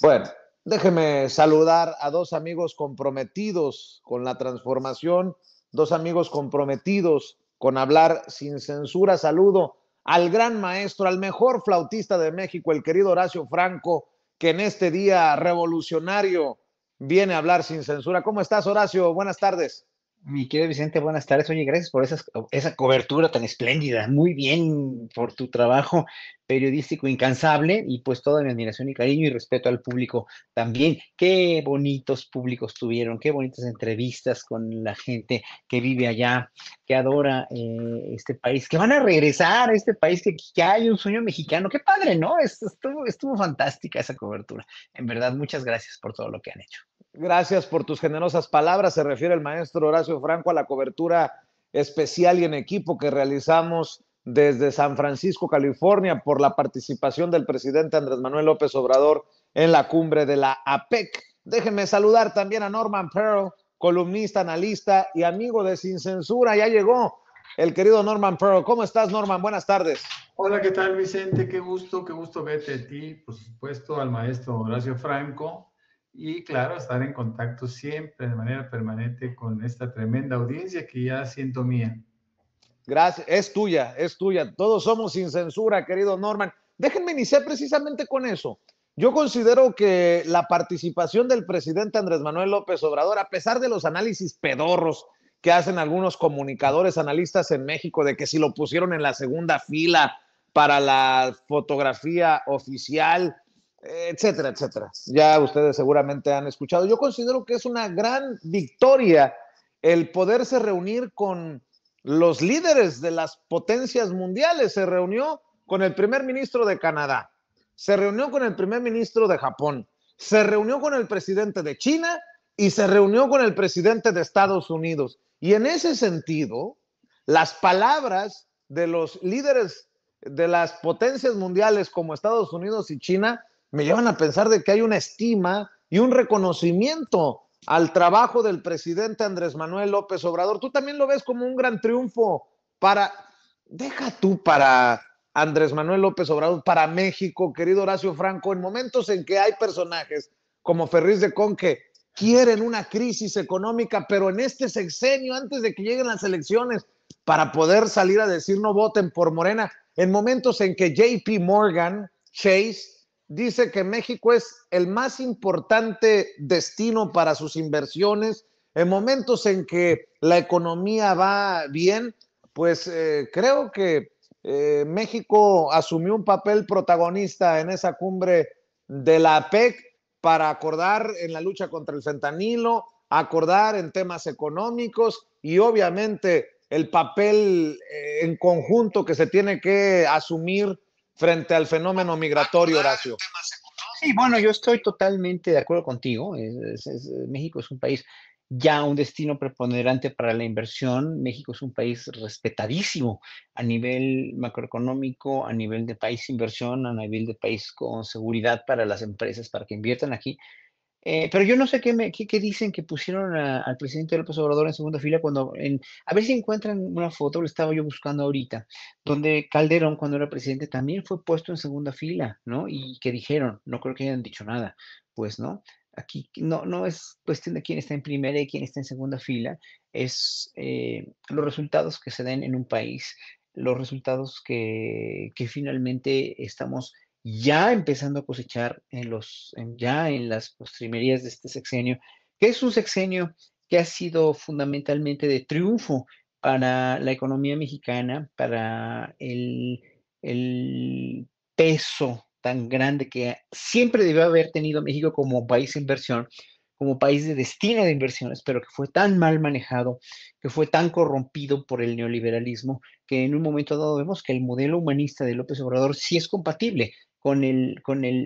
Bueno, déjeme saludar a dos amigos comprometidos con la transformación, dos amigos comprometidos con hablar sin censura. Saludo al gran maestro, al mejor flautista de México, el querido Horacio Franco, que en este día revolucionario viene a hablar sin censura. ¿Cómo estás, Horacio? Buenas tardes. Mi querido Vicente, buenas tardes. Oye, gracias por esa cobertura tan espléndida. Muy bien por tu trabajo periodístico incansable y pues toda mi admiración y cariño y respeto al público también. Qué bonitos públicos tuvieron, qué bonitas entrevistas con la gente que vive allá, que adora este país, que van a regresar a este país, que hay un sueño mexicano. Qué padre, ¿no? Estuvo fantástica esa cobertura. En verdad, muchas gracias por todo lo que han hecho. Gracias por tus generosas palabras. Se refiere el maestro Horacio Franco a la cobertura especial y en equipo que realizamos desde San Francisco, California, por la participación del presidente Andrés Manuel López Obrador en la cumbre de la APEC. Déjenme saludar también a Norman Pearl, columnista, analista y amigo de Sin Censura. Ya llegó el querido Norman Pearl. ¿Cómo estás, Norman? Buenas tardes. Hola, ¿qué tal, Vicente? Qué gusto verte a ti, por supuesto, al maestro Horacio Franco y, claro, estar en contacto siempre de manera permanente con esta tremenda audiencia que ya siento mía. Gracias, es tuya, es tuya. Todos somos sin censura, querido Norman. Déjenme iniciar precisamente con eso. Yo considero que la participación del presidente Andrés Manuel López Obrador, a pesar de los análisis pedorros que hacen algunos comunicadores, analistas en México, de que si lo pusieron en la segunda fila para la fotografía oficial, etcétera, etcétera. Ya ustedes seguramente han escuchado. Yo considero que es una gran victoria el poderse reunir con los líderes de las potencias mundiales. Se reunió con el primer ministro de Canadá, se reunió con el primer ministro de Japón, se reunió con el presidente de China y se reunió con el presidente de Estados Unidos. Y en ese sentido, las palabras de los líderes de las potencias mundiales como Estados Unidos y China me llevan a pensar de que hay una estima y un reconocimiento al trabajo del presidente Andrés Manuel López Obrador. ¿Tú también lo ves como un gran triunfo para, deja tú para Andrés Manuel López Obrador, para México, querido Horacio Franco, en momentos en que hay personajes como Ferriz de Con que quieren una crisis económica, pero en este sexenio, antes de que lleguen las elecciones, para poder salir a decir no voten por Morena, en momentos en que JP Morgan Chase dice que México es el más importante destino para sus inversiones, en momentos en que la economía va bien, pues creo que México asumió un papel protagonista en esa cumbre de la APEC para acordar en la lucha contra el fentanilo, acordar en temas económicos y obviamente el papel en conjunto que se tiene que asumir frente al fenómeno migratorio, Horacio. Sí, bueno, yo estoy totalmente de acuerdo contigo. México es un país ya un destino preponderante para la inversión. México es un país respetadísimo a nivel macroeconómico, a nivel de país inversión, a nivel de país con seguridad para las empresas, para que inviertan aquí. Pero yo no sé qué dicen que pusieron al presidente López Obrador en segunda fila a ver si encuentran una foto, lo estaba yo buscando ahorita, donde Calderón, cuando era presidente, también fue puesto en segunda fila, ¿no? Y que dijeron, no creo que hayan dicho nada, pues, ¿no? Aquí no es cuestión de quién está en primera y quién está en segunda fila, es los resultados que se den en un país, los resultados que finalmente estamos ya empezando a cosechar ya en las postrimerías de este sexenio, que es un sexenio que ha sido fundamentalmente de triunfo para la economía mexicana, para el peso tan grande que siempre debió haber tenido México como país de inversión, como país de destino de inversiones, pero que fue tan mal manejado, que fue tan corrompido por el neoliberalismo, que en un momento dado vemos que el modelo humanista de López Obrador sí es compatible con el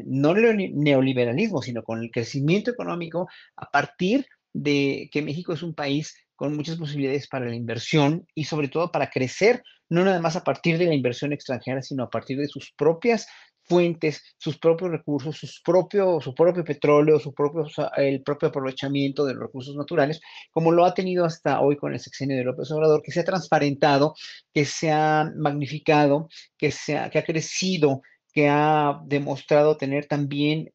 no neoliberalismo, sino con el crecimiento económico a partir de que México es un país con muchas posibilidades para la inversión y sobre todo para crecer, no nada más a partir de la inversión extranjera, sino a partir de sus propias fuentes, sus propios recursos, su propio petróleo, el propio aprovechamiento de los recursos naturales, como lo ha tenido hasta hoy con el sexenio de López Obrador, que se ha transparentado, que se ha magnificado, que ha crecido, que ha demostrado tener también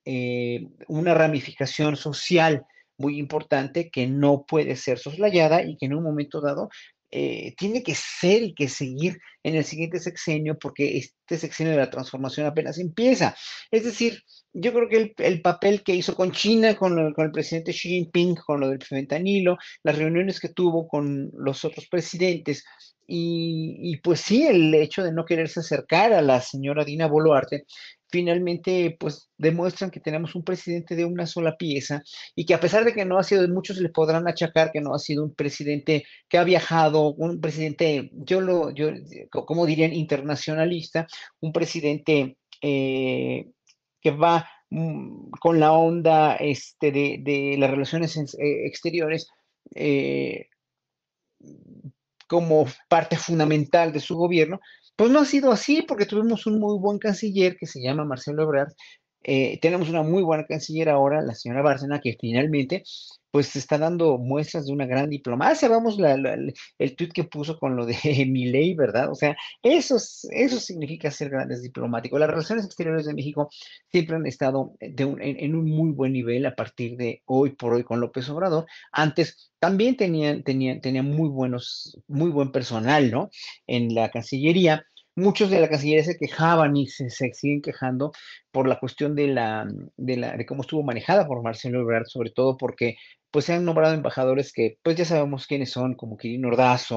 una ramificación social muy importante que no puede ser soslayada y que en un momento dado tiene que ser y que seguir en el siguiente sexenio, porque este sexenio de la transformación apenas empieza. Es decir, yo creo que el papel que hizo con China, con el presidente Xi Jinping, con lo del fentanilo, las reuniones que tuvo con los otros presidentes, y pues sí, el hecho de no quererse acercar a la señora Dina Boluarte, finalmente pues demuestran que tenemos un presidente de una sola pieza y que a pesar de que no ha sido, muchos le podrán achacar que no ha sido un presidente que ha viajado, un presidente, como dirían, internacionalista, un presidente que va con la onda de las relaciones exteriores eh, como parte fundamental de su gobierno, pues no ha sido así porque tuvimos un muy buen canciller que se llama Marcelo Ebrard. Tenemos una muy buena canciller ahora, la señora Bárcena, que finalmente pues está dando muestras de una gran diplomacia. Vamos, el tuit que puso con lo de Milei, ¿verdad? O sea, eso significa ser grandes diplomáticos. Las relaciones exteriores de México siempre han estado en un muy buen nivel a partir de hoy por hoy con López Obrador. Antes también tenían muy buen personal, ¿no? En la Cancillería. Muchos de la Cancillería se quejaban y se siguen quejando por la cuestión de cómo estuvo manejada por Marcelo Ebrard, sobre todo porque pues se han nombrado embajadores que pues ya sabemos quiénes son, como Quirino Ordaz,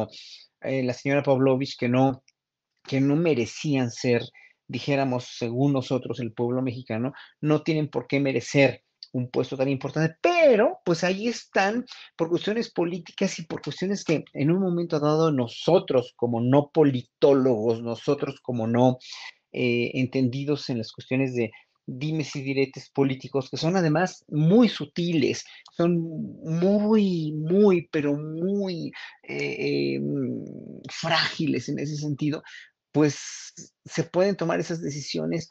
la señora Pavlovich, que no merecían ser, dijéramos, según nosotros, el pueblo mexicano, no tienen por qué merecer un puesto tan importante, pero pues ahí están por cuestiones políticas y por cuestiones que en un momento dado nosotros como no politólogos, nosotros como no entendidos en las cuestiones de dimes y diretes políticos, que son además muy sutiles, son pero muy frágiles en ese sentido, pues se pueden tomar esas decisiones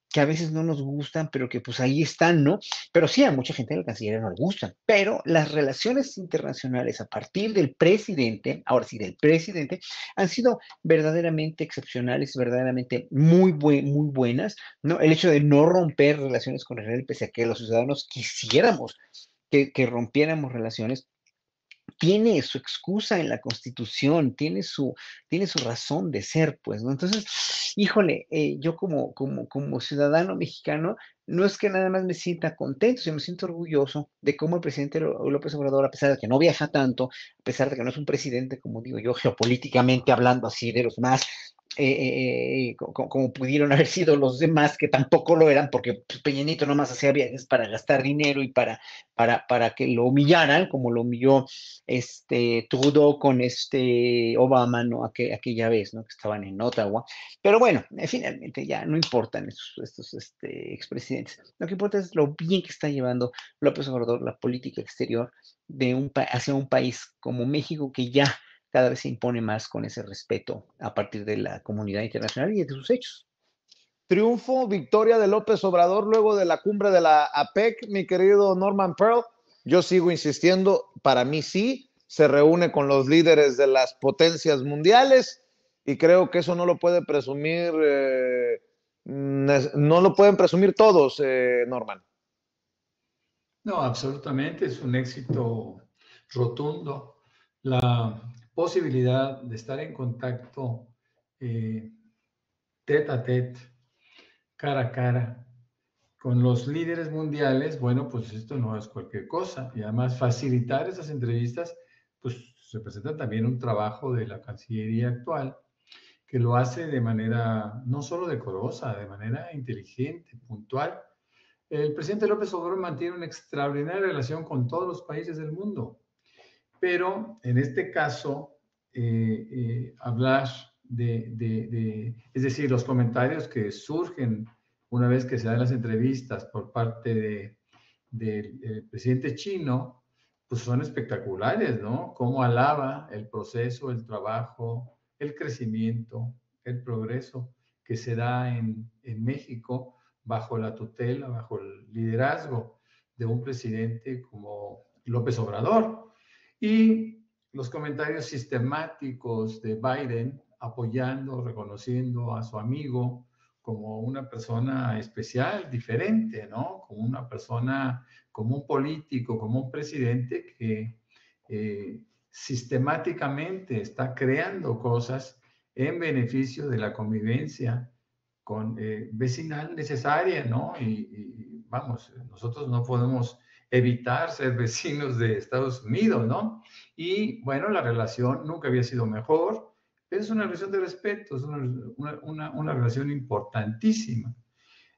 que a veces no nos gustan, pero que pues ahí están, ¿no? Pero sí, a mucha gente de la Cancillería no le gustan. Pero las relaciones internacionales a partir del presidente, ahora sí, del presidente, han sido verdaderamente excepcionales, verdaderamente muy buenas, ¿no? El hecho de no romper relaciones con Israel, pese a que los ciudadanos quisiéramos que rompiéramos relaciones, tiene su excusa en la Constitución, tiene su razón de ser, pues, ¿no? Entonces, híjole, yo como ciudadano mexicano, no es que nada más me sienta contento, sino me siento orgulloso de cómo el presidente López Obrador, a pesar de que no viaja tanto, a pesar de que no es un presidente, como digo yo, geopolíticamente hablando así de los más como pudieron haber sido los demás, que tampoco lo eran, porque pues, Peña Nieto nomás hacía viajes para gastar dinero y para que lo humillaran, como lo humilló Trudeau con Obama, ¿no? Aquella vez, ¿no? Que estaban en Ottawa. Pero bueno, finalmente ya no importan estos expresidentes. Lo que importa es lo bien que está llevando López Obrador la política exterior hacia un país como México, que ya cada vez se impone más con ese respeto a partir de la comunidad internacional y de sus hechos. Triunfo, victoria de López Obrador luego de la cumbre de la APEC, mi querido Norman Pearl. Yo sigo insistiendo, para mí sí, se reúne con los líderes de las potencias mundiales y creo que eso no lo puede presumir, no lo pueden presumir todos, Norman. No, absolutamente, es un éxito rotundo. La posibilidad de estar en contacto tete a tete, cara a cara, con los líderes mundiales, bueno, pues esto no es cualquier cosa. Y además facilitar esas entrevistas, pues representa también un trabajo de la Cancillería actual, que lo hace de manera no solo decorosa, de manera inteligente, puntual. El presidente López Obrador mantiene una extraordinaria relación con todos los países del mundo, pero en este caso, hablar es decir, los comentarios que surgen una vez que se dan las entrevistas por parte del presidente chino, pues son espectaculares, ¿no? Cómo alaba el proceso, el trabajo, el crecimiento, el progreso que se da en México bajo la tutela, bajo el liderazgo de un presidente como López Obrador. Y los comentarios sistemáticos de Biden apoyando, reconociendo a su amigo como una persona especial, diferente, ¿no? Como una persona, como un político, como un presidente que sistemáticamente está creando cosas en beneficio de la convivencia vecinal necesaria, ¿no? Y vamos, nosotros no podemos evitar ser vecinos de Estados Unidos, ¿no? Y bueno, la relación nunca había sido mejor, pero es una relación de respeto, es una relación importantísima.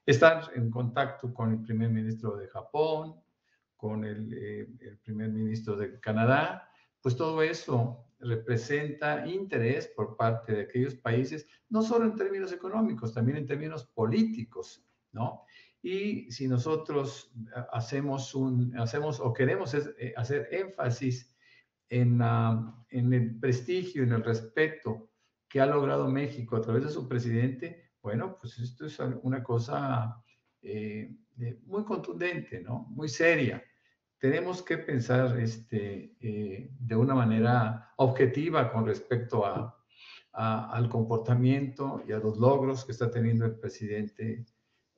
Estar en contacto con el primer ministro de Japón, con el primer ministro de Canadá, pues todo eso representa interés por parte de aquellos países, no solo en términos económicos, también en términos políticos, ¿no? Y si nosotros hacemos o queremos hacer énfasis en el prestigio, en el respeto que ha logrado México a través de su presidente, bueno, pues esto es una cosa muy contundente, ¿no? Muy seria. Tenemos que pensar de una manera objetiva con respecto al comportamiento y a los logros que está teniendo el presidente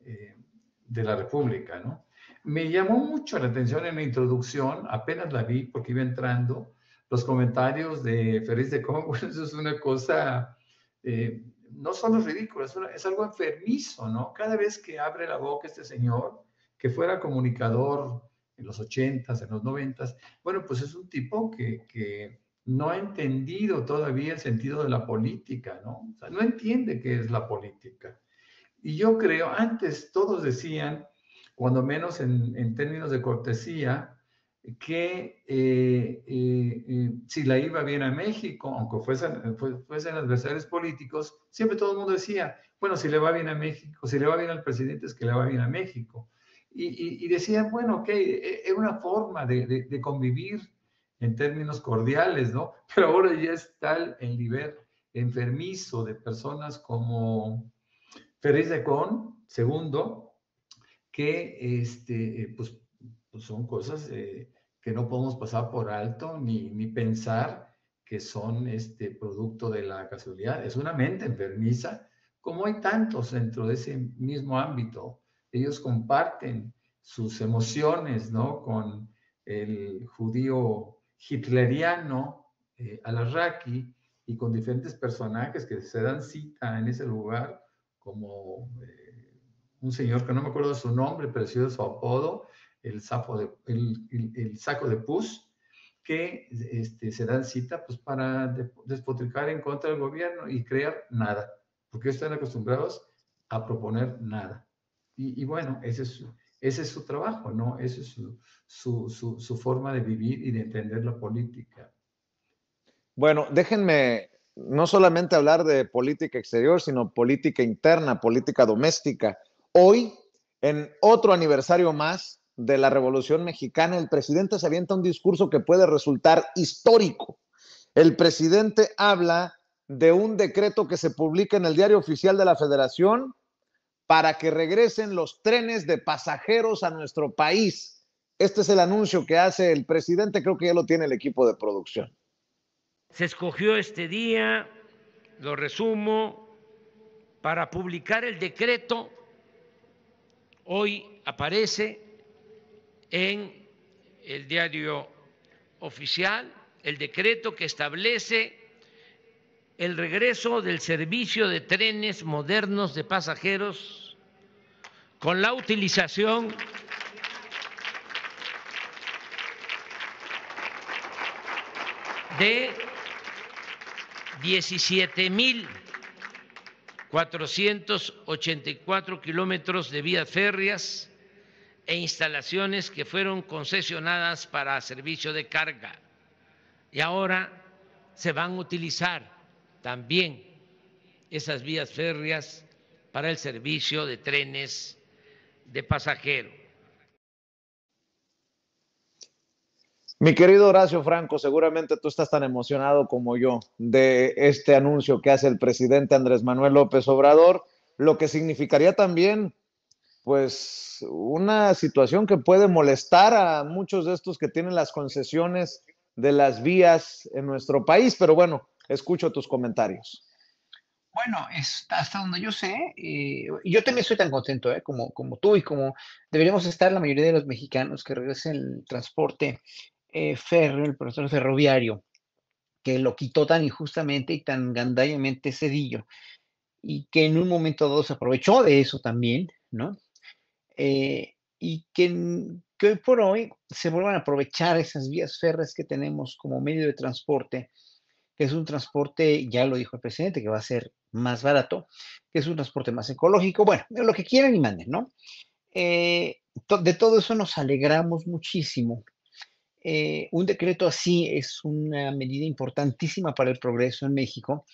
de la República, ¿no? Me llamó mucho la atención en la introducción, apenas la vi porque iba entrando, los comentarios de Ferriz de Congo. Eso es una cosa, no solo ridícula, es algo enfermizo, ¿no? Cada vez que abre la boca este señor, que fuera comunicador en los 80s, en los 90s, bueno, pues es un tipo que no ha entendido todavía el sentido de la política, ¿no? O sea, no entiende qué es la política. Y yo creo, antes todos decían, cuando menos en términos de cortesía, que si la iba bien a México, aunque fuesen adversarios políticos, siempre todo el mundo decía, bueno, si le va bien a México, si le va bien al presidente es que le va bien a México. Y decían, bueno, ok, es una forma de convivir en términos cordiales, ¿no? Pero ahora ya es tal el nivel enfermizo de personas como Ferriz de Con, segundo, que pues son cosas que no podemos pasar por alto ni pensar que son producto de la casualidad. Es una mente enfermiza, como hay tantos dentro de ese mismo ámbito. Ellos comparten sus emociones, ¿no? Con el judío hitleriano, al-Arraqui, y con diferentes personajes que se dan cita en ese lugar, como un señor que no me acuerdo de su nombre, pero sí de su apodo, el saco de pus, que se dan cita pues, para despotricar en contra del gobierno y crear nada, porque están acostumbrados a proponer nada. Y bueno, ese es su trabajo, ¿no? Esa es su forma de vivir y de entender la política. Bueno, déjenme no solamente hablar de política exterior, sino política interna, política doméstica. Hoy, en otro aniversario más de la Revolución Mexicana, el presidente se avienta un discurso que puede resultar histórico. El presidente habla de un decreto que se publica en el Diario Oficial de la Federación para que regresen los trenes de pasajeros a nuestro país. Este es el anuncio que hace el presidente, creo que ya lo tiene el equipo de producción. Se escogió este día, lo resumo, para publicar el decreto. Hoy aparece en el Diario Oficial el decreto que establece el regreso del servicio de trenes modernos de pasajeros con la utilización de 17,484 kilómetros de vías férreas e instalaciones que fueron concesionadas para servicio de carga. Y ahora se van a utilizar también esas vías férreas para el servicio de trenes de pasajeros. Mi querido Horacio Franco, seguramente tú estás tan emocionado como yo de este anuncio que hace el presidente Andrés Manuel López Obrador, lo que significaría también, pues, una situación que puede molestar a muchos de estos que tienen las concesiones de las vías en nuestro país. Pero bueno, escucho tus comentarios. Bueno, hasta donde yo sé, yo también estoy tan contento, como tú y como deberíamos estar la mayoría de los mexicanos que regresen el transporte férreo, el transporte ferroviario, que lo quitó tan injustamente y tan gandallamente Cedillo, y que en un momento dado se aprovechó de eso también, ¿no? Y que hoy por hoy se vuelvan a aprovechar esas vías férreas que tenemos como medio de transporte, que es un transporte, ya lo dijo el presidente, que va a ser más barato, que es un transporte más ecológico, bueno, lo que quieran y manden, ¿no? De todo eso nos alegramos muchísimo. Un decreto así es una medida importantísima para el progreso en México.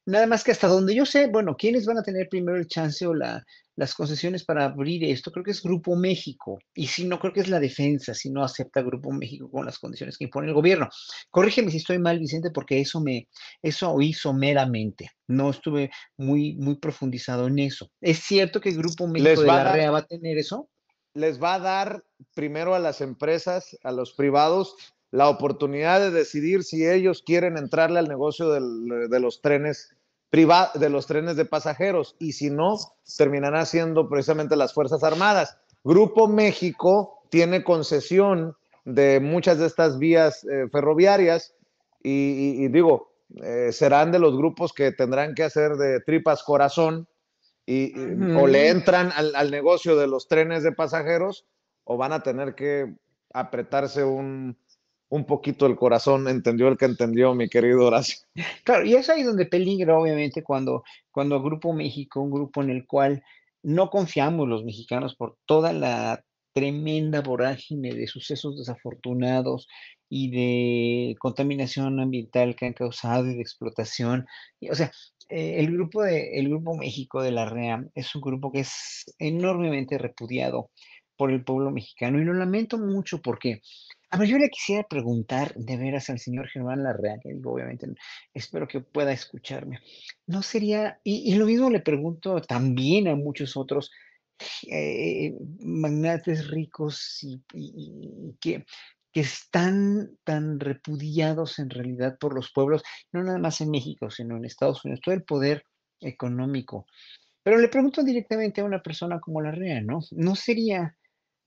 Nada más que hasta donde yo sé, bueno, ¿quiénes van a tener primero el chance o las concesiones para abrir esto? Creo que es Grupo México. Y si no, creo que es la defensa, si no acepta Grupo México con las condiciones que impone el gobierno. Corrígeme si estoy mal, Vicente, porque eso oí someramente. No estuve muy profundizado en eso. ¿Es cierto que el Grupo México Les de va a la dar, REA va a tener eso? les va a dar primero a las empresas, a los privados, la oportunidad de decidir si ellos quieren entrarle al negocio de los trenes de los trenes de pasajeros, y si no, terminará siendo precisamente las Fuerzas Armadas. Grupo México tiene concesión de muchas de estas vías ferroviarias y digo, serán de los grupos que tendrán que hacer de tripas corazón o le Ujú. entran al negocio de los trenes de pasajeros o van a tener que apretarse un poquito el corazón, entendió el que entendió, mi querido Horacio. Claro, y es ahí donde peligra, obviamente, cuando Grupo México, un grupo en el cual no confiamos los mexicanos por toda la tremenda vorágine de sucesos desafortunados y de contaminación ambiental que han causado y de explotación. O sea, el Grupo México de la REA es un grupo que es enormemente repudiado por el pueblo mexicano y lo lamento mucho porque, a ver, yo le quisiera preguntar de veras al señor Germán Larrea, que digo, obviamente espero que pueda escucharme. No sería, y lo mismo le pregunto también a muchos otros magnates ricos y que están tan repudiados en realidad por los pueblos, no nada más en México, sino en Estados Unidos, todo el poder económico. Pero le pregunto directamente a una persona como Larrea, ¿no? ¿No sería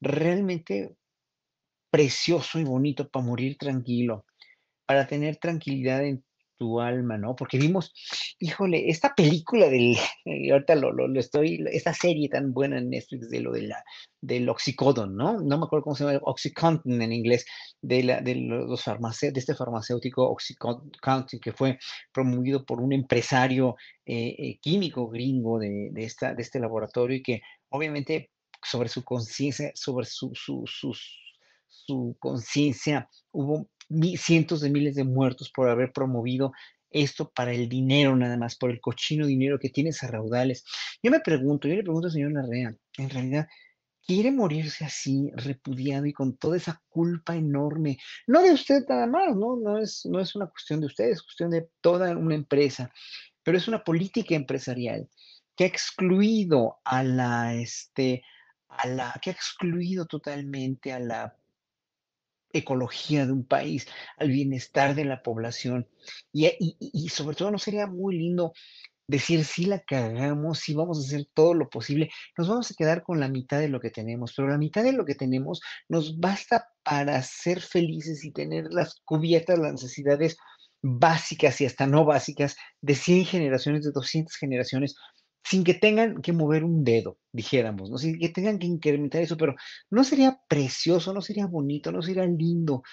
realmente precioso y bonito para morir tranquilo, para tener tranquilidad en tu alma, ¿no? Porque vimos, híjole, esta película ahorita esta serie tan buena en Netflix de lo del oxicodon, ¿no? No me acuerdo cómo se llama, Oxycontin en inglés, de este farmacéutico Oxycontin que fue promovido por un empresario químico gringo de este laboratorio y que obviamente sobre su conciencia, sobre su conciencia, hubo cientos de miles de muertos por haber promovido esto para el dinero nada más, por el cochino dinero que tienes a raudales. Yo le pregunto al señor Larrea, en realidad, ¿quiere morirse así, repudiado y con toda esa culpa enorme? No de usted nada más, ¿no? No es una cuestión de usted, es cuestión de toda una empresa, pero es una política empresarial que ha excluido que ha excluido totalmente a la ecología de un país, al bienestar de la población. Y sobre todo, ¿no sería muy lindo decir, sí la cagamos, sí vamos a hacer todo lo posible, nos vamos a quedar con la mitad de lo que tenemos, pero la mitad de lo que tenemos nos basta para ser felices y tener las cubiertas las necesidades básicas y hasta no básicas de 100 generaciones, de 200 generaciones, sin que tengan que mover un dedo, dijéramos, ¿no? Sin que tengan que incrementar eso, pero ¿no sería precioso, no sería bonito, no sería lindo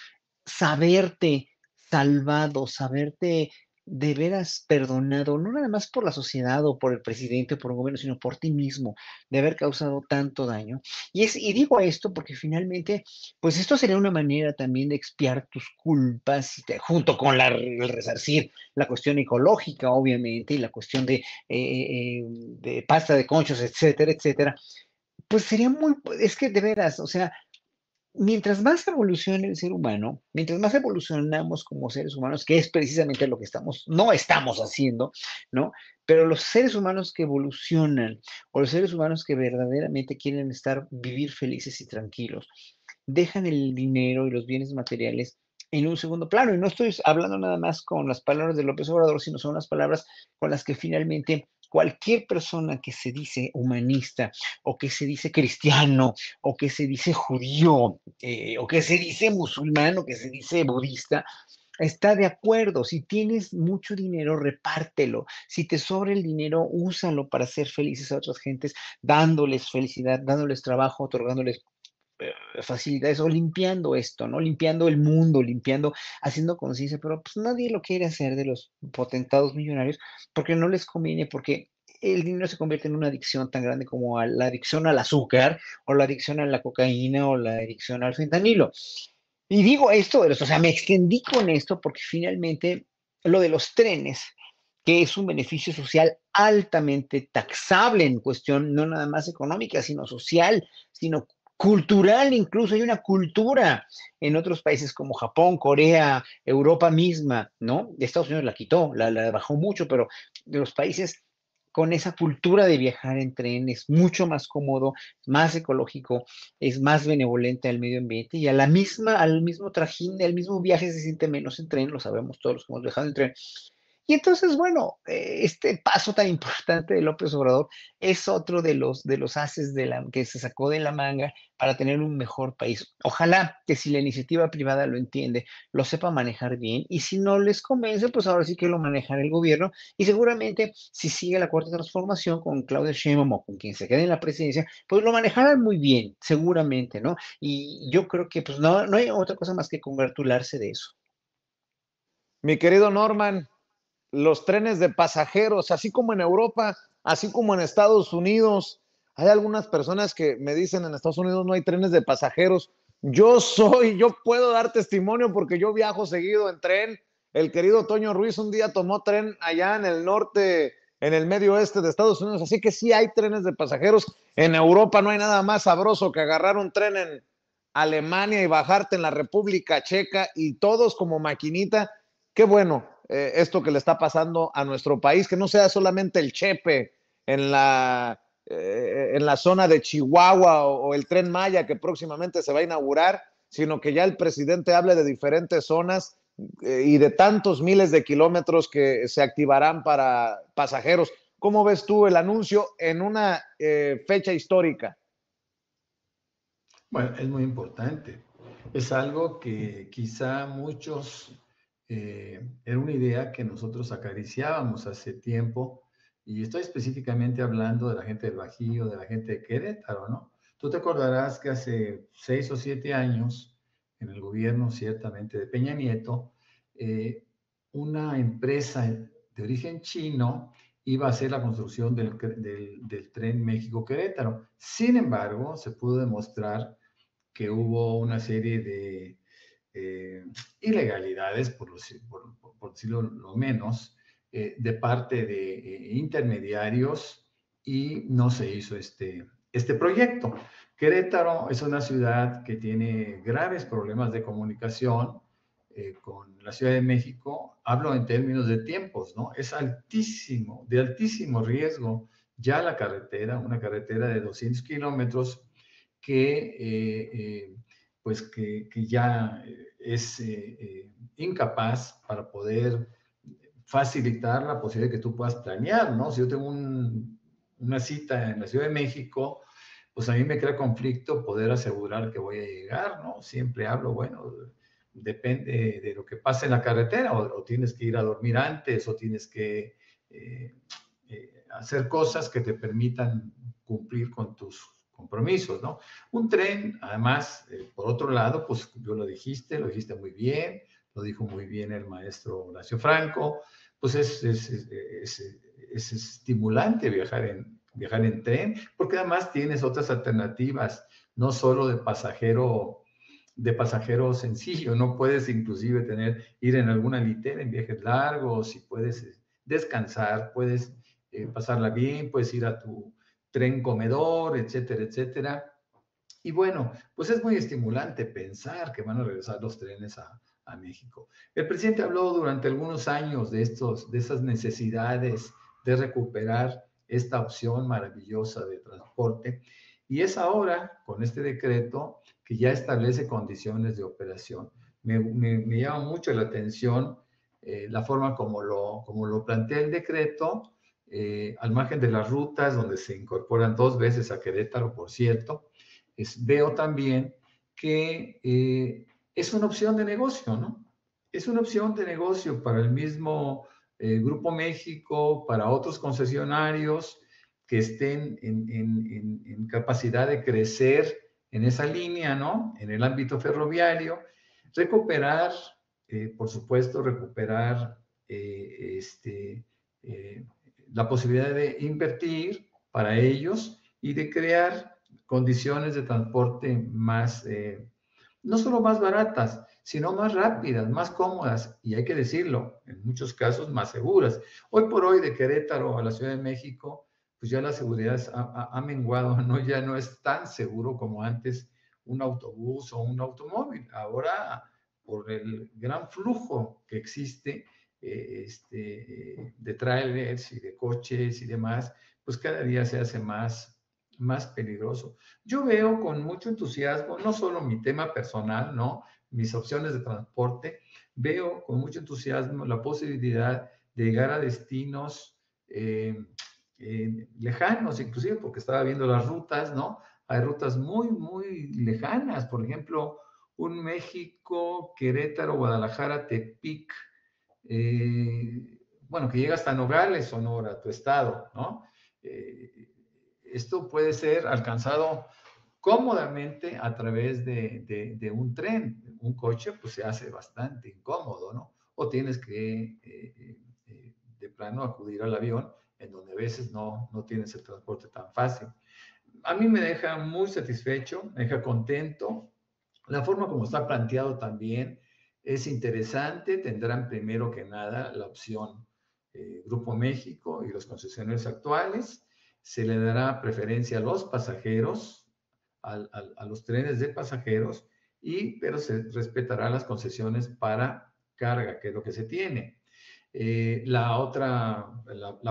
saberte salvado, saberte de veras perdonado, no nada más por la sociedad o por el presidente o por un gobierno, sino por ti mismo, de haber causado tanto daño? Y digo esto porque finalmente, pues esto sería una manera también de expiar tus culpas, junto con el resarcir la cuestión ecológica, obviamente, y la cuestión de pasta de conchos, etcétera, etcétera. Pues sería es que de veras, o sea, mientras más evolucione el ser humano, mientras más evolucionamos como seres humanos, que es precisamente lo que no estamos haciendo, ¿no? Pero los seres humanos que evolucionan o los seres humanos que verdaderamente quieren vivir felices y tranquilos, dejan el dinero y los bienes materiales en un segundo plano. Y no estoy hablando nada más con las palabras de López Obrador, sino son las palabras con las que finalmente cualquier persona que se dice humanista o que se dice cristiano o que se dice judío o que se dice musulmán o que se dice budista, está de acuerdo. Si tienes mucho dinero, repártelo. Si te sobra el dinero, úsalo para hacer felices a otras gentes, dándoles felicidad, dándoles trabajo, otorgándoles facilidades o limpiando esto, ¿no? Limpiando el mundo, limpiando, haciendo conciencia, pero pues nadie lo quiere hacer de los potentados millonarios porque no les conviene, porque el dinero se convierte en una adicción tan grande como la adicción al azúcar o la adicción a la cocaína o la adicción al fentanilo. Y digo esto, o sea, me extendí con esto porque finalmente lo de los trenes, que es un beneficio social altamente taxable en cuestión no nada más económica, sino social, sino cultural, incluso hay una cultura en otros países como Japón, Corea, Europa misma, ¿no? Estados Unidos la quitó, la bajó mucho, pero de los países con esa cultura de viajar en tren es mucho más cómodo, más ecológico, es más benevolente al medio ambiente y al mismo trajín, al mismo viaje se siente menos en tren, lo sabemos todos los que hemos viajado en tren. Y entonces, bueno, este paso tan importante de López Obrador es otro de los haces que se sacó de la manga para tener un mejor país. Ojalá que si la iniciativa privada lo entiende, lo sepa manejar bien, y si no les convence, pues ahora sí que lo manejará el gobierno, y seguramente si sigue la cuarta transformación con Claudia Sheinbaum o con quien se quede en la presidencia, pues lo manejarán muy bien, seguramente, ¿no? Y yo creo que pues no hay otra cosa más que congratularse de eso. Mi querido Norman, los trenes de pasajeros, así como en Europa, así como en Estados Unidos. Hay algunas personas que me dicen en Estados Unidos no hay trenes de pasajeros. Yo puedo dar testimonio porque yo viajo seguido en tren. El querido Toño Ruiz un día tomó tren allá en el norte, en el medio oeste de Estados Unidos, así que sí hay trenes de pasajeros. En Europa no hay nada más sabroso que agarrar un tren en Alemania y bajarte en la República Checa y todos como maquinita. Qué bueno, esto que le está pasando a nuestro país, que no sea solamente el Chepe en la zona de Chihuahua o el Tren Maya que próximamente se va a inaugurar, sino que ya el presidente hable de diferentes zonas y de tantos miles de kilómetros que se activarán para pasajeros. ¿Cómo ves tú el anuncio en una fecha histórica? Bueno, es muy importante. Es algo que quizá muchos, era una idea que nosotros acariciábamos hace tiempo, y estoy específicamente hablando de la gente del Bajío, de la gente de Querétaro, ¿no? Tú te acordarás que hace 6 o 7 años, en el gobierno ciertamente de Peña Nieto, una empresa de origen chino iba a hacer la construcción del tren México-Querétaro. Sin embargo, se pudo demostrar que hubo una serie de ilegalidades, por decirlo lo menos, de parte de intermediarios, y no se hizo este proyecto. Querétaro es una ciudad que tiene graves problemas de comunicación con la Ciudad de México. Hablo en términos de tiempos, ¿no? Es altísimo, de altísimo riesgo ya la carretera, una carretera de 200 kilómetros pues que ya es incapaz para poder facilitar la posibilidad de que tú puedas planear, ¿no? Si yo tengo una cita en la Ciudad de México, pues a mí me crea conflicto poder asegurar que voy a llegar, ¿no? Siempre hablo, bueno, depende de lo que pase en la carretera, o tienes que ir a dormir antes, o tienes que hacer cosas que te permitan cumplir con tus compromisos, ¿no? Un tren, además, por otro lado, pues yo lo dijiste muy bien, lo dijo muy bien el maestro Horacio Franco, pues es estimulante viajar en tren, porque además tienes otras alternativas, no solo de pasajero sencillo, no puedes inclusive ir en alguna litera en viajes largos, y puedes descansar, puedes pasarla bien, puedes ir a tu tren comedor, etcétera, etcétera. Y bueno, pues es muy estimulante pensar que van a regresar los trenes a México. El presidente habló durante algunos años de esas necesidades de recuperar esta opción maravillosa de transporte, y es ahora, con este decreto, que ya establece condiciones de operación. me llama mucho la atención la forma como lo plantea el decreto, al margen de las rutas donde se incorporan 2 veces a Querétaro, por cierto. Veo también que es una opción de negocio, ¿no? Es una opción de negocio para el mismo Grupo México, para otros concesionarios que estén en capacidad de crecer en esa línea, ¿no? En el ámbito ferroviario, recuperar, por supuesto, recuperar la posibilidad de invertir para ellos y de crear condiciones de transporte más, no solo más baratas, sino más rápidas, más cómodas y hay que decirlo, en muchos casos más seguras. Hoy por hoy de Querétaro a la Ciudad de México, pues ya la seguridad ha menguado, ¿no? Ya no es tan seguro como antes un autobús o un automóvil. Ahora, por el gran flujo que existe de trailers y de coches y demás, pues cada día se hace más peligroso. Yo veo con mucho entusiasmo, no solo mi tema personal, ¿no? Mis opciones de transporte, veo con mucho entusiasmo la posibilidad de llegar a destinos lejanos, inclusive porque estaba viendo las rutas, ¿no? Hay rutas muy, muy lejanas, por ejemplo, un México, Querétaro, Guadalajara, Tepic, bueno, que llega hasta Nogales, Sonora, tu estado, ¿no? Esto puede ser alcanzado cómodamente a través de un tren. Un coche, pues se hace bastante incómodo, ¿no? O tienes que, de plano, acudir al avión, en donde a veces no tienes el transporte tan fácil. A mí me deja muy satisfecho, me deja contento. La forma como está planteado también es interesante. Tendrán primero que nada la opción Grupo México y los concesionarios actuales. Se le dará preferencia a los pasajeros, a los trenes de pasajeros, pero se respetará las concesiones para carga, que es lo que se tiene. La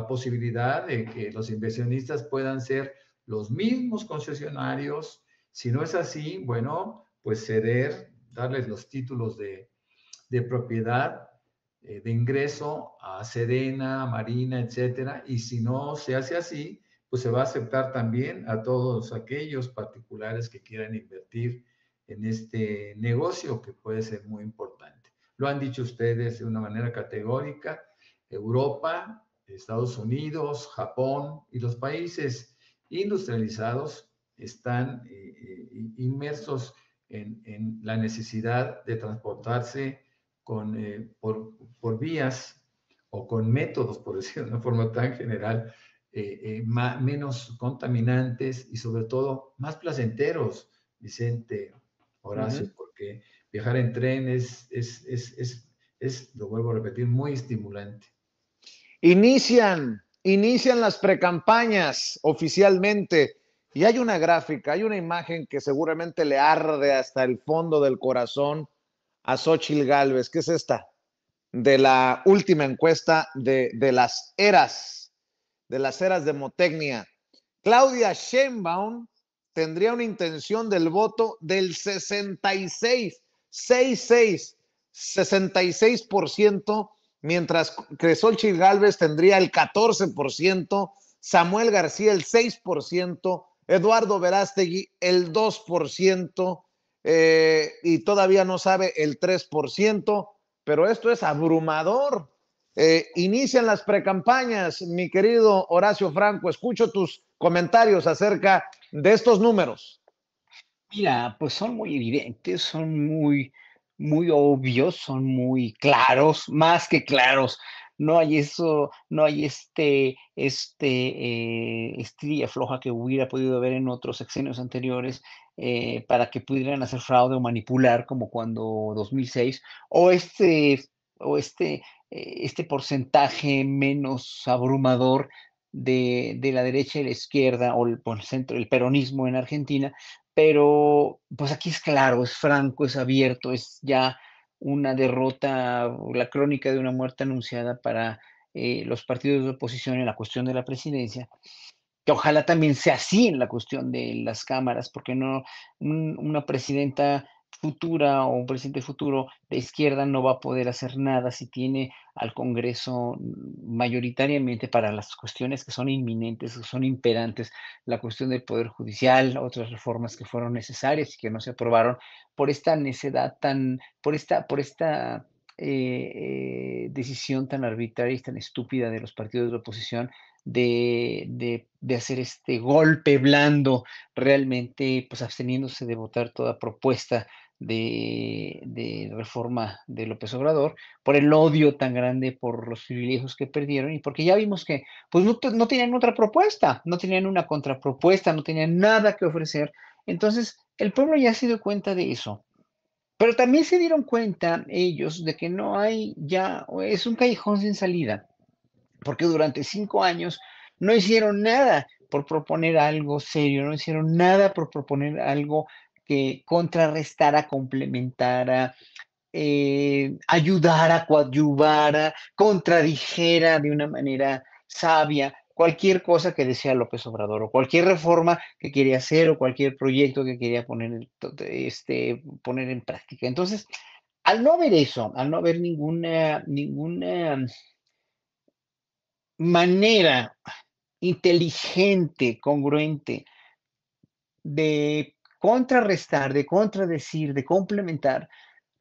posibilidad de que los inversionistas puedan ser los mismos concesionarios. Si no es así, bueno, pues ceder, darles los títulos de propiedad, de ingreso a Sedena, Marina, etcétera. Y si no se hace así, pues se va a aceptar también a todos aquellos particulares que quieran invertir en este negocio que puede ser muy importante. Lo han dicho ustedes de una manera categórica. Europa, Estados Unidos, Japón y los países industrializados están inmersos en la necesidad de transportarse por vías o con métodos, por decirlo de una forma tan general, menos contaminantes y sobre todo más placenteros, Vicente, Horacio, porque viajar en tren es, lo vuelvo a repetir, muy estimulante. Inician las precampañas oficialmente y hay una gráfica, hay una imagen que seguramente le arde hasta el fondo del corazón a Xóchitl Gálvez, que es esta, de la última encuesta de las eras de Motecnia. Claudia Sheinbaum tendría una intención del voto del 66%, mientras que Xóchitl Gálvez tendría el 14%, Samuel García el 6%, Eduardo Verástegui el 2%, y todavía no sabe el 3%, pero esto es abrumador. Inician las precampañas, mi querido Horacio Franco, escucho tus comentarios acerca de estos números. Mira, pues son muy evidentes, son muy, muy obvios, son muy claros, más que claros. No hay eso, no hay estrella floja que hubiera podido haber en otros sexenios anteriores para que pudieran hacer fraude o manipular como cuando 2006, o este porcentaje menos abrumador de la derecha y la izquierda, o el centro, el peronismo en Argentina. Pero pues aquí es claro, es franco, es abierto, es ya una derrota, la crónica de una muerte anunciada para los partidos de oposición en la cuestión de la presidencia, que ojalá también sea así en la cuestión de las cámaras, porque no una presidenta futura o un presidente futuro de izquierda no va a poder hacer nada si tiene al Congreso mayoritariamente para las cuestiones que son inminentes, que son imperantes, la cuestión del Poder Judicial, otras reformas que fueron necesarias y que no se aprobaron por esta necedad por esta decisión tan arbitraria y tan estúpida de los partidos de la oposición de hacer este golpe blando, realmente pues absteniéndose de votar toda propuesta de reforma de López Obrador, por el odio tan grande por los privilegios que perdieron y porque ya vimos que pues no tenían otra propuesta, no tenían una contrapropuesta, no tenían nada que ofrecer. Entonces, el pueblo ya se dio cuenta de eso. Pero también se dieron cuenta ellos de que no hay ya, es un callejón sin salida, porque durante 5 años no hicieron nada por proponer algo serio, no hicieron nada por proponer algo que contrarrestara, complementara, ayudara, coadyuvara, contradijera de una manera sabia cualquier cosa que decía López Obrador o cualquier reforma que quería hacer o cualquier proyecto que quería poner en práctica. Entonces, al no ver eso, al no ver ninguna manera inteligente, congruente de contrarrestar, de contradecir, de complementar,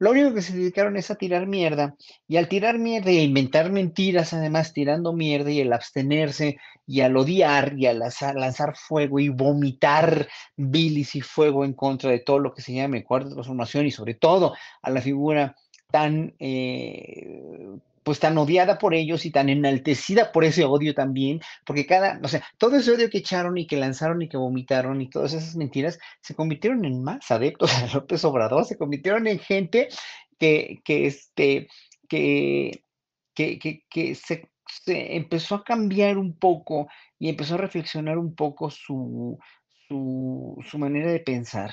lo único que se dedicaron es a tirar mierda, y al tirar mierda y a inventar mentiras, además tirando mierda, y el abstenerse, y al odiar, y al lanzar fuego y vomitar bilis y fuego en contra de todo lo que se llame cuarta transformación, y sobre todo a la figura tan, pues tan odiada por ellos y tan enaltecida por ese odio también, porque o sea, todo ese odio que echaron y que lanzaron y que vomitaron y todas esas mentiras se convirtieron en más adeptos a López Obrador, se convirtieron en gente que, que, este, que, que se empezó a cambiar un poco y empezó a reflexionar un poco su manera de pensar.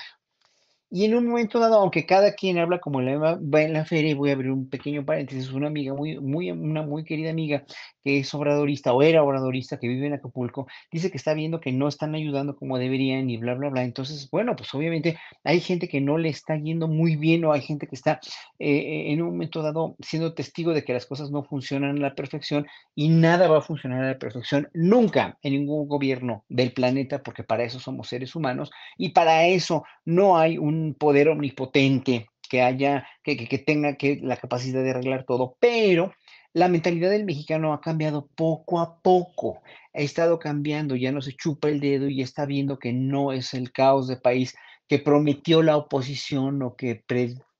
Y en un momento dado, aunque cada quien habla como le va en la feria, y voy a abrir un pequeño paréntesis, una amiga una muy querida amiga que es obradorista o era obradorista, que vive en Acapulco, dice que está viendo que no están ayudando como deberían y bla, bla, bla. Entonces, bueno, pues obviamente hay gente que no le está yendo muy bien, o hay gente que está en un momento dado siendo testigo de que las cosas no funcionan a la perfección, y nada va a funcionar a la perfección nunca en ningún gobierno del planeta, porque para eso somos seres humanos y para eso no hay un poder omnipotente que tenga la capacidad de arreglar todo, pero la mentalidad del mexicano ha cambiado poco a poco, ha estado cambiando, ya no se chupa el dedo y ya está viendo que no es el caos de país que prometió la oposición, o que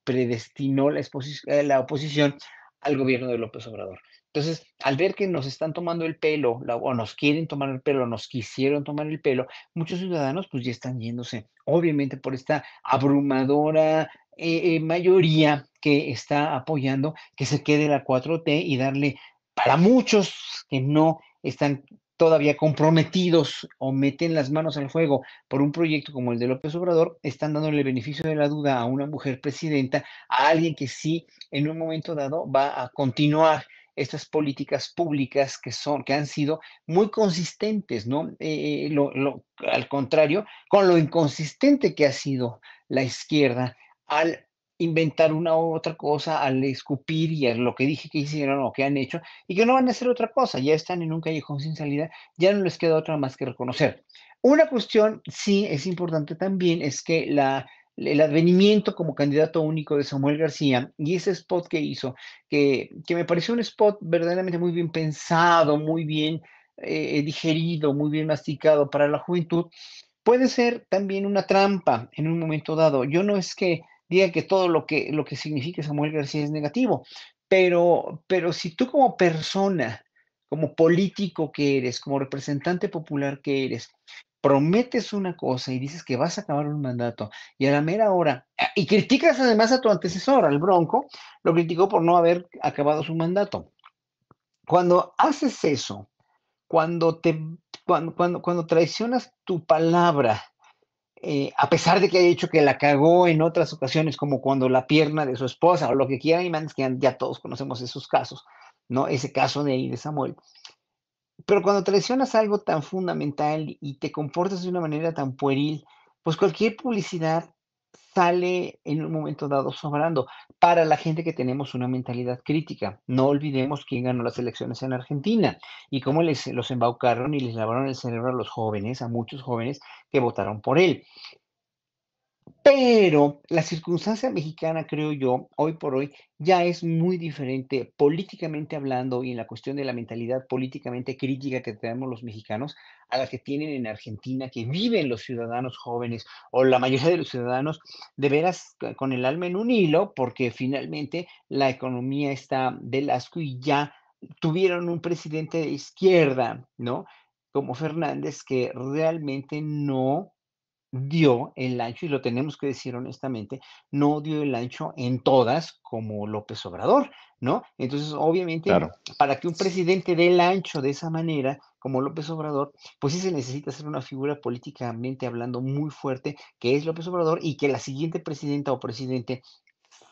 predestinó la oposición al gobierno de López Obrador. Entonces, al ver que nos están tomando el pelo, o nos quieren tomar el pelo, nos quisieron tomar el pelo, muchos ciudadanos pues ya están yéndose, obviamente por esta abrumadora mayoría que está apoyando que se quede la 4T, y darle, para muchos que no están todavía comprometidos o meten las manos al fuego por un proyecto como el de López Obrador, están dándole el beneficio de la duda a una mujer presidenta, a alguien que sí en un momento dado va a continuar estas políticas públicas que han sido muy consistentes, ¿no? Al contrario, con lo inconsistente que ha sido la izquierda al inventar una u otra cosa, al escupir y a lo que dije que hicieron o que han hecho, y que no van a hacer otra cosa, ya están en un callejón sin salida, ya no les queda otra más que reconocer. Una cuestión, sí, es importante también, es que el advenimiento como candidato único de Samuel García y ese spot que hizo, que me pareció un spot verdaderamente muy bien pensado, muy bien digerido, muy bien masticado para la juventud, puede ser también una trampa en un momento dado. Yo no es que diga que todo lo que significa Samuel García es negativo, pero si tú como persona, como político que eres, como representante popular que eres, prometes una cosa y dices que vas a acabar un mandato, y a la mera hora, y criticas además a tu antecesor, al Bronco, lo criticó por no haber acabado su mandato. Cuando haces eso, cuando cuando traicionas tu palabra, a pesar de que haya dicho que la cagó en otras ocasiones, como cuando la pierna de su esposa o lo que quieran, y mandes, que ya todos conocemos esos casos, ¿no? Ese caso de Samuel. Pero cuando traicionas algo tan fundamental y te comportas de una manera tan pueril, pues cualquier publicidad sale en un momento dado sobrando para la gente que tenemos una mentalidad crítica. No olvidemos quién ganó las elecciones en Argentina y cómo los embaucaron y les lavaron el cerebro a los jóvenes, a muchos jóvenes que votaron por él. Pero la circunstancia mexicana, creo yo, hoy por hoy, ya es muy diferente políticamente hablando y en la cuestión de la mentalidad políticamente crítica que tenemos los mexicanos a la que tienen en Argentina, que viven los ciudadanos jóvenes o la mayoría de los ciudadanos de veras con el alma en un hilo, porque finalmente la economía está del asco y ya tuvieron un presidente de izquierda, ¿no? Como Fernández, que realmente no dio el ancho, y lo tenemos que decir honestamente, no dio el ancho en todas como López Obrador, ¿no? Entonces, obviamente, Claro. para que un presidente dé el ancho de esa manera, como López Obrador, pues sí se necesita ser una figura políticamente hablando muy fuerte, que es López Obrador, y que la siguiente presidenta o presidente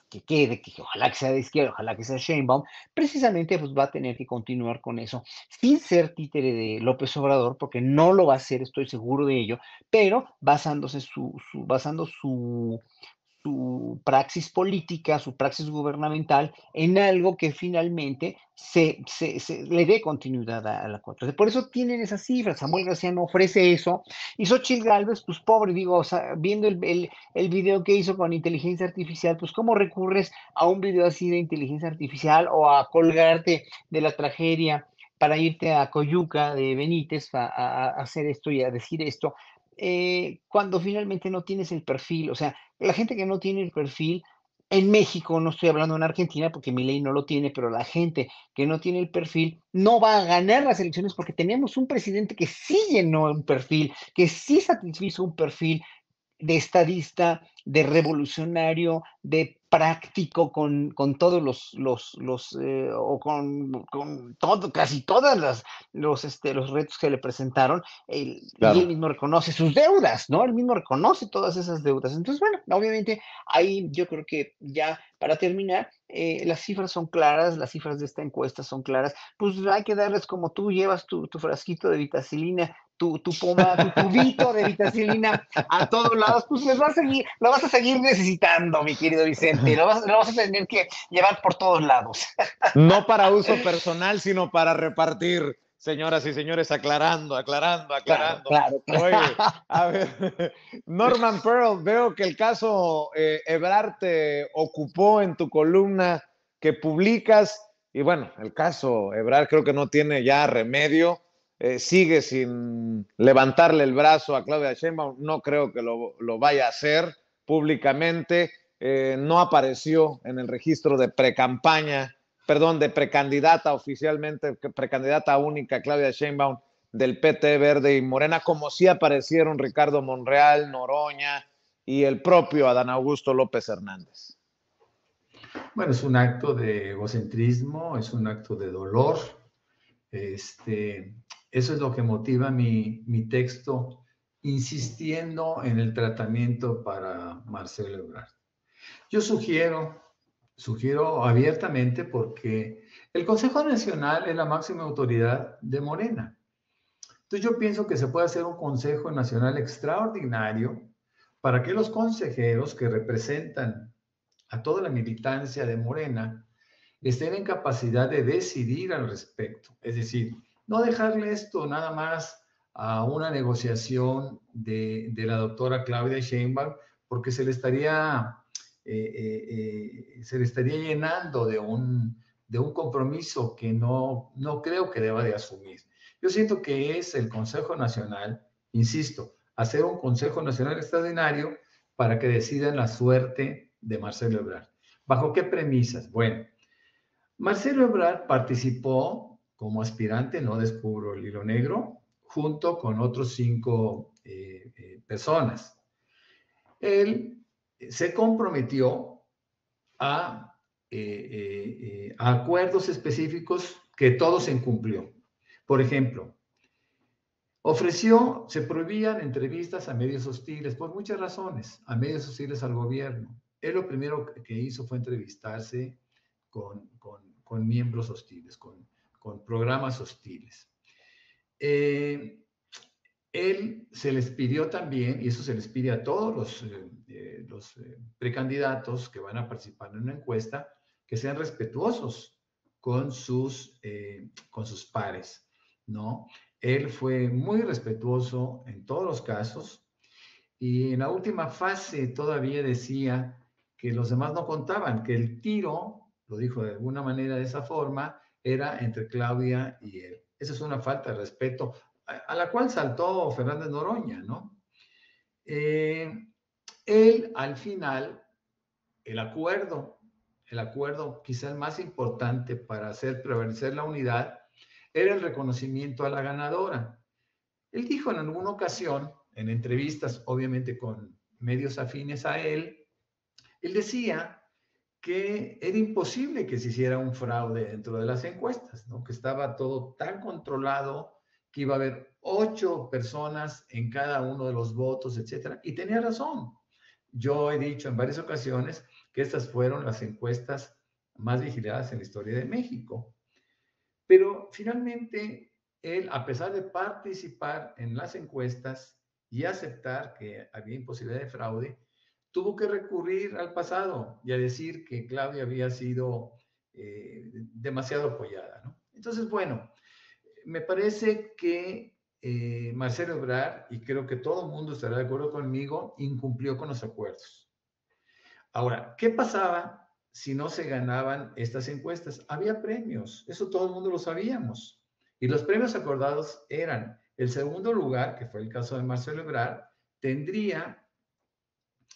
que quede, que ojalá que sea de izquierda, ojalá que sea Sheinbaum, precisamente pues va a tener que continuar con eso, sin ser títere de López Obrador, porque no lo va a hacer, estoy seguro de ello, pero basándose basando su praxis política, su praxis gubernamental en algo que finalmente le dé continuidad a la 4T. Por eso tienen esas cifras. Samuel García no ofrece eso. Y Xochitl Gálvez, pues pobre, digo, o sea, viendo el video que hizo con inteligencia artificial, pues cómo recurres a un video así de inteligencia artificial o a colgarte de la tragedia para irte a Coyuca de Benítez a hacer esto y a decir esto, cuando finalmente no tienes el perfil, o sea, la gente que no tiene el perfil en México, no estoy hablando en Argentina porque mi ley no lo tiene, pero la gente que no tiene el perfil no va a ganar las elecciones porque tenemos un presidente que sí llenó un perfil, que sí satisfizo un perfil de estadista, de revolucionario, de práctico con todos o con todo, casi todas los retos que le presentaron, y él Claro. mismo reconoce sus deudas, ¿no? Él mismo reconoce todas esas deudas. Entonces, bueno, obviamente ahí yo creo que ya para terminar, las cifras son claras, las cifras de esta encuesta son claras, pues hay que darles como tú llevas tu frasquito de vitacilina, tu pomada, tu tubito de vitacilina a todos lados, pues lo vas a seguir necesitando, mi querido Vicente, lo vas a tener que llevar por todos lados. No para uso personal, sino para repartir, señoras y señores, aclarando. Claro, claro, Oye, claro. a ver, Norman Pearl, veo que el caso Ebrard te ocupó en tu columna que publicas, y bueno, el caso Ebrard creo que no tiene ya remedio, sigue sin levantarle el brazo a Claudia Sheinbaum, no creo que lo vaya a hacer públicamente, no apareció en el registro de precampaña, perdón, de precandidata oficialmente, precandidata única Claudia Sheinbaum del PT Verde y Morena, como sí aparecieron Ricardo Monreal, Noroña y el propio Adán Augusto López Hernández. Bueno, es un acto de egocentrismo, es un acto de dolor. Eso es lo que motiva mi texto, insistiendo en el tratamiento para Marcelo Ebrard. Yo sugiero abiertamente porque el Consejo Nacional es la máxima autoridad de Morena. Entonces yo pienso que se puede hacer un Consejo Nacional extraordinario para que los consejeros que representan a toda la militancia de Morena estén en capacidad de decidir al respecto. Es decir, no dejarle esto nada más a una negociación de la doctora Claudia Sheinbaum, porque se le estaría llenando de un compromiso que no creo que deba de asumir. Yo siento que es el Consejo Nacional, insisto, hacer un Consejo Nacional extraordinario para que decidan la suerte de Marcelo Ebrard. ¿Bajo qué premisas? Bueno, Marcelo Ebrard participó como aspirante, no descubro el hilo negro, junto con otros 5 personas. Él se comprometió a acuerdos específicos que todos incumplió. Por ejemplo, se prohibían entrevistas a medios hostiles por muchas razones, a medios hostiles al gobierno. Él lo primero que hizo fue entrevistarse con miembros hostiles, con programas hostiles. él se les pidió también, y eso se les pide a todos los precandidatos que van a participar en una encuesta, que sean respetuosos con sus pares, ¿no? Él fue muy respetuoso en todos los casos, y en la última fase todavía decía que los demás no contaban, que el tiro, lo dijo de alguna manera de esa forma, era entre Claudia y él. Esa es una falta de respeto a la cual saltó Fernández Noroña, ¿no? Él, al final, el acuerdo quizá el más importante para hacer prevalecer la unidad, era el reconocimiento a la ganadora. Él dijo en alguna ocasión, en entrevistas, obviamente con medios afines a él decía que era imposible que se hiciera un fraude dentro de las encuestas, ¿no? Que estaba todo tan controlado, que iba a haber 8 personas en cada uno de los votos, etcétera. Y tenía razón. Yo he dicho en varias ocasiones que estas fueron las encuestas más vigiladas en la historia de México. Pero finalmente, él, a pesar de participar en las encuestas y aceptar que había imposibilidad de fraude, tuvo que recurrir al pasado y a decir que Claudia había sido demasiado apoyada, ¿no? Entonces, bueno, me parece que Marcelo Ebrard, y creo que todo el mundo estará de acuerdo conmigo, incumplió con los acuerdos. Ahora, ¿qué pasaba si no se ganaban estas encuestas? Había premios, eso todo el mundo lo sabíamos. Y los premios acordados eran, el segundo lugar, que fue el caso de Marcelo Ebrard, tendría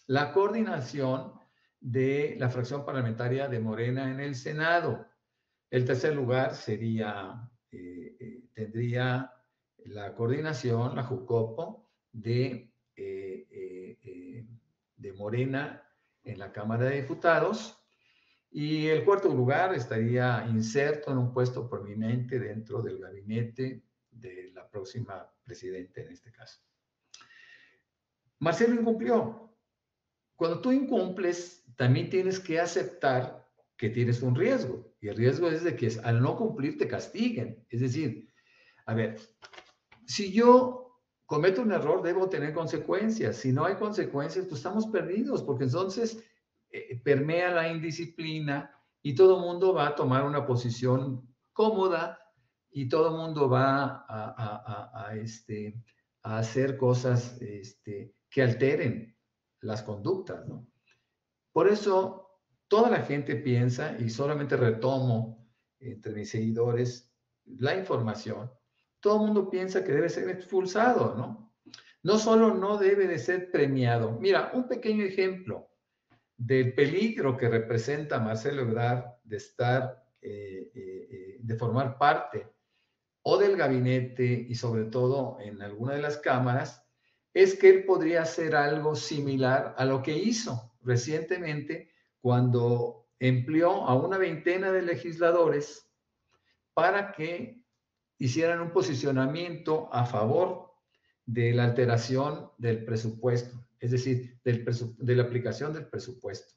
la coordinación de la fracción parlamentaria de Morena en el Senado. El tercer lugar tendría la coordinación, la Jucopo, de Morena en la Cámara de Diputados. Y el cuarto lugar estaría inserto en un puesto prominente dentro del gabinete de la próxima presidenta en este caso. Marcelo incumplió. Cuando tú incumples, también tienes que aceptar que tienes un riesgo. Y el riesgo es de que al no cumplir te castiguen. Es decir, a ver, si yo cometo un error, debo tener consecuencias. Si no hay consecuencias, pues estamos perdidos, porque entonces permea la indisciplina y todo el mundo va a tomar una posición cómoda y todo el mundo va a hacer cosas que alteren las conductas, ¿no? Por eso, toda la gente piensa, y solamente retomo entre mis seguidores la información, todo el mundo piensa que debe ser expulsado, ¿no? No solo no debe de ser premiado. Mira, un pequeño ejemplo del peligro que representa Marcelo Ebrard de estar, de formar parte o del gabinete y sobre todo en alguna de las cámaras, es que él podría hacer algo similar a lo que hizo recientemente cuando empleó a una veintena de legisladores para que hicieran un posicionamiento a favor de la alteración del presupuesto, es decir, de la aplicación del presupuesto.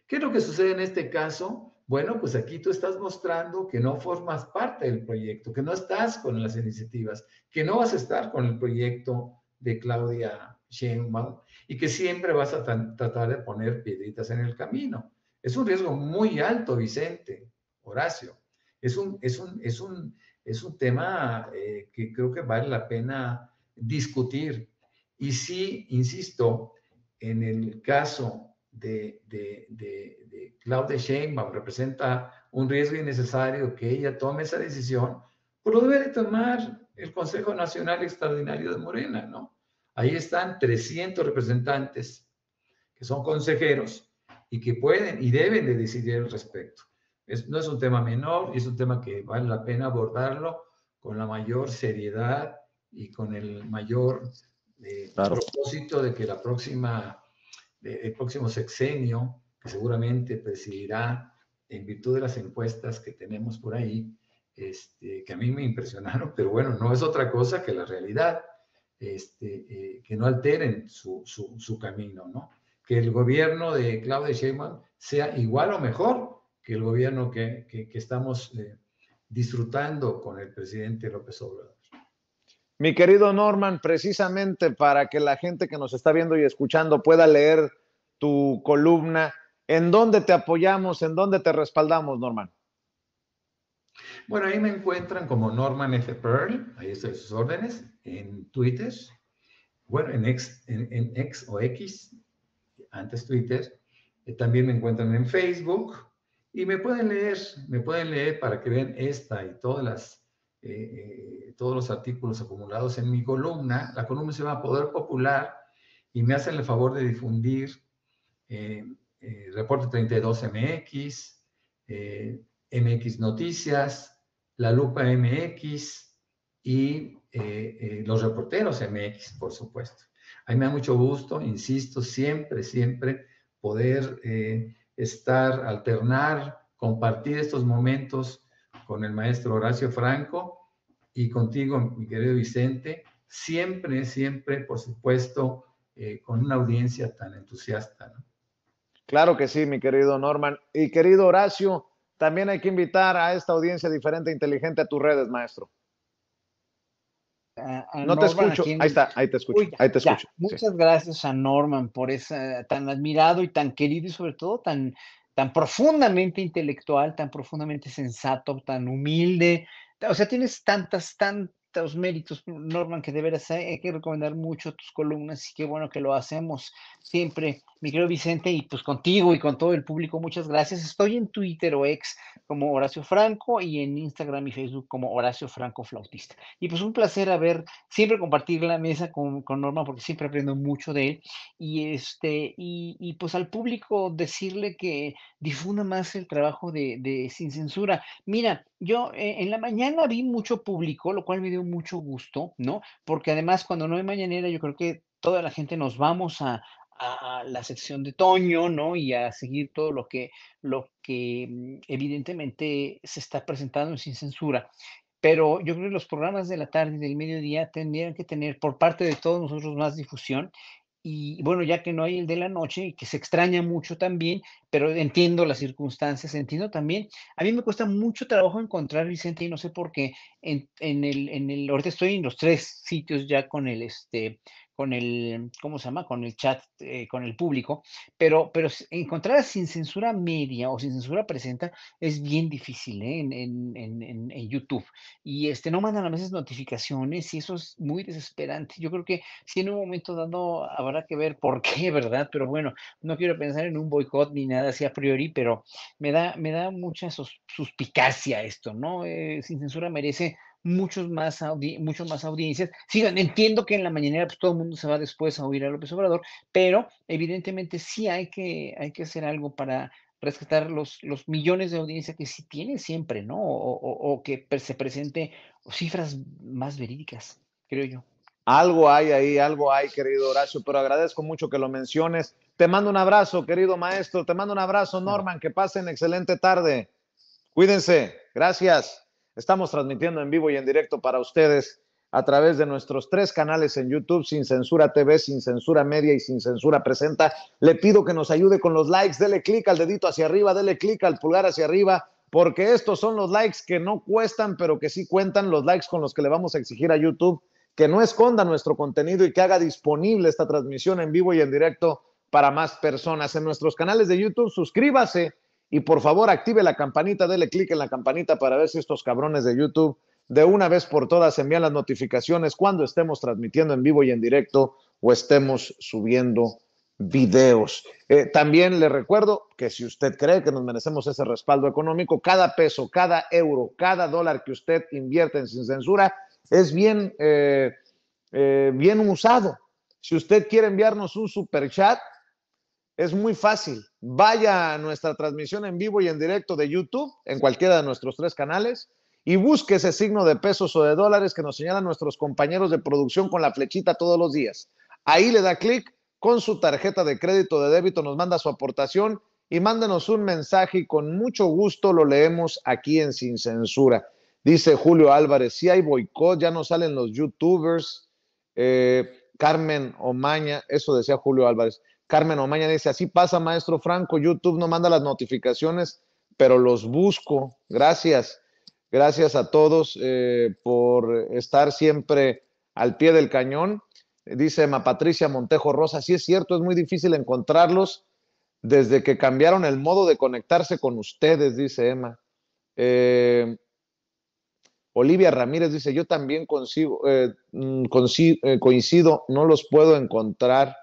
¿Qué es lo que sucede en este caso? Bueno, pues aquí tú estás mostrando que no formas parte del proyecto, que no estás con las iniciativas, que no vas a estar con el proyecto de Claudia Sheinbaum y que siempre vas a tratar de poner piedritas en el camino. Es un riesgo muy alto, Vicente, Horacio. Es un tema que creo que vale la pena discutir. Y sí, insisto, en el caso de Claudia Sheinbaum representa un riesgo innecesario que ella tome esa decisión, pues lo debe de tomar el Consejo Nacional Extraordinario de Morena, ¿no? Ahí están 300 representantes que son consejeros y que pueden y deben de decidir al respecto. No es un tema menor, es un tema que vale la pena abordarlo con la mayor seriedad y con el mayor propósito de que el próximo sexenio, que seguramente presidirá en virtud de las encuestas que tenemos por ahí, que a mí me impresionaron, pero bueno, no es otra cosa que la realidad, que no alteren su camino, ¿no? Que el gobierno de Claudia Sheinbaum sea igual o mejor que el gobierno que estamos disfrutando con el presidente López Obrador. Mi querido Norman, precisamente para que la gente que nos está viendo y escuchando pueda leer tu columna, ¿en dónde te apoyamos, en dónde te respaldamos, Norman? Bueno, ahí me encuentran como Norman F. Pearl, ahí estoy a sus órdenes, en Twitter, bueno, en X o X, antes Twitter, también me encuentran en Facebook y me pueden leer para que vean esta y todos los artículos acumulados en mi columna. La columna se llama Poder Popular y me hacen el favor de difundir Reporte 32 MX, MX Noticias, La Lupa MX y los reporteros MX, por supuesto. A mí me da mucho gusto, insisto, siempre poder alternar, compartir estos momentos con el maestro Horacio Franco y contigo, mi querido Vicente, siempre, por supuesto, con una audiencia tan entusiasta, ¿no? Claro que sí, mi querido Norman. Y querido Horacio, también hay que invitar a esta audiencia diferente e inteligente a tus redes, maestro. No te escucho. Ahí está, ahí te escucho. Uy, ahí te escucho. Muchas gracias a Norman por esa tan admirado y tan querido y sobre todo tan profundamente intelectual, tan profundamente sensato, tan humilde. O sea, tienes tantos méritos, Norman, que de veras hay que recomendar mucho tus columnas y qué bueno que lo hacemos siempre, mi querido Vicente, y pues contigo y con todo el público, muchas gracias. Estoy en Twitter o X como Horacio Franco y en Instagram y Facebook como Horacio Franco Flautista. Y pues un placer siempre compartir la mesa con Norman porque siempre aprendo mucho de él y pues al público decirle que difunda más el trabajo de Sin Censura. Mira, yo en la mañana vi mucho público, lo cual me dio mucho gusto, ¿no? Porque además cuando no hay mañanera, yo creo que toda la gente nos vamos a la sección de Toño, ¿no? Y a seguir todo lo que evidentemente se está presentando en Sin Censura. Pero yo creo que los programas de la tarde y del mediodía tendrían que tener por parte de todos nosotros más difusión. Y bueno, ya que no hay el de la noche y que se extraña mucho también, pero entiendo las circunstancias, entiendo también. A mí me cuesta mucho trabajo encontrar, Vicente, y no sé por qué, ahorita estoy en los 3 sitios ya con el, ¿cómo se llama? Con el chat, con el público, pero encontrar Sin Censura Media o Sin Censura Presenta es bien difícil, ¿eh? En YouTube. Y no mandan a veces notificaciones y eso es muy desesperante. Yo creo que sí en un momento dado habrá que ver por qué, ¿verdad? Pero bueno, no quiero pensar en un boicot ni nada así a priori, pero me da mucha suspicacia esto, ¿no? Sin Censura merece mucho más audiencias. Sí, entiendo que en la mañanera pues todo el mundo se va después a oír a López Obrador, pero evidentemente sí hay que hacer algo para rescatar los millones de audiencia que sí tiene siempre, ¿no? O que se presente cifras más verídicas, creo yo. Algo hay ahí, algo hay, querido Horacio, pero agradezco mucho que lo menciones. Te mando un abrazo, querido maestro. Te mando un abrazo, Norman. Que pasen excelente tarde. Cuídense. Gracias. Estamos transmitiendo en vivo y en directo para ustedes a través de nuestros 3 canales en YouTube, Sin Censura TV, Sin Censura Media y Sin Censura Presenta. Le pido que nos ayude con los likes. Dele clic al dedito hacia arriba, dele clic al pulgar hacia arriba, porque estos son los likes que no cuestan, pero que sí cuentan, los likes con los que le vamos a exigir a YouTube que no esconda nuestro contenido y que haga disponible esta transmisión en vivo y en directo para más personas. En nuestros canales de YouTube, suscríbase y por favor active la campanita, dele clic en la campanita para ver si estos cabrones de YouTube de una vez por todas envían las notificaciones cuando estemos transmitiendo en vivo y en directo o estemos subiendo videos. También le recuerdo que si usted cree que nos merecemos ese respaldo económico, cada peso, cada euro, cada dólar que usted invierte en Sin Censura es bien usado. Si usted quiere enviarnos un super chat, es muy fácil. Vaya a nuestra transmisión en vivo y en directo de YouTube, en cualquiera de nuestros 3 canales, y busque ese signo de pesos o de dólares que nos señalan nuestros compañeros de producción con la flechita todos los días. Ahí le da clic, con su tarjeta de crédito o de débito nos manda su aportación y mándenos un mensaje y con mucho gusto lo leemos aquí en Sin Censura. Dice Julio Álvarez, si hay boicot, ya no salen los youtubers. Carmen Omaña, eso decía Julio Álvarez. Carmen Omaña dice, así pasa, maestro Franco, YouTube no manda las notificaciones, pero los busco. Gracias a todos por estar siempre al pie del cañón. Dice Emma Patricia Montejo Rosa, sí es cierto, es muy difícil encontrarlos desde que cambiaron el modo de conectarse con ustedes, dice Emma. Olivia Ramírez dice, yo también coincido, no los puedo encontrar.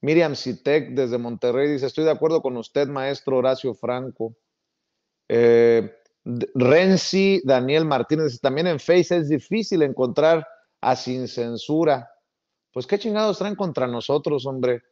Miriam Citec desde Monterrey dice, estoy de acuerdo con usted, maestro Horacio Franco. Renzi Daniel Martínez dice, también en Face es difícil encontrar a Sin Censura. Pues qué chingados traen contra nosotros, hombre.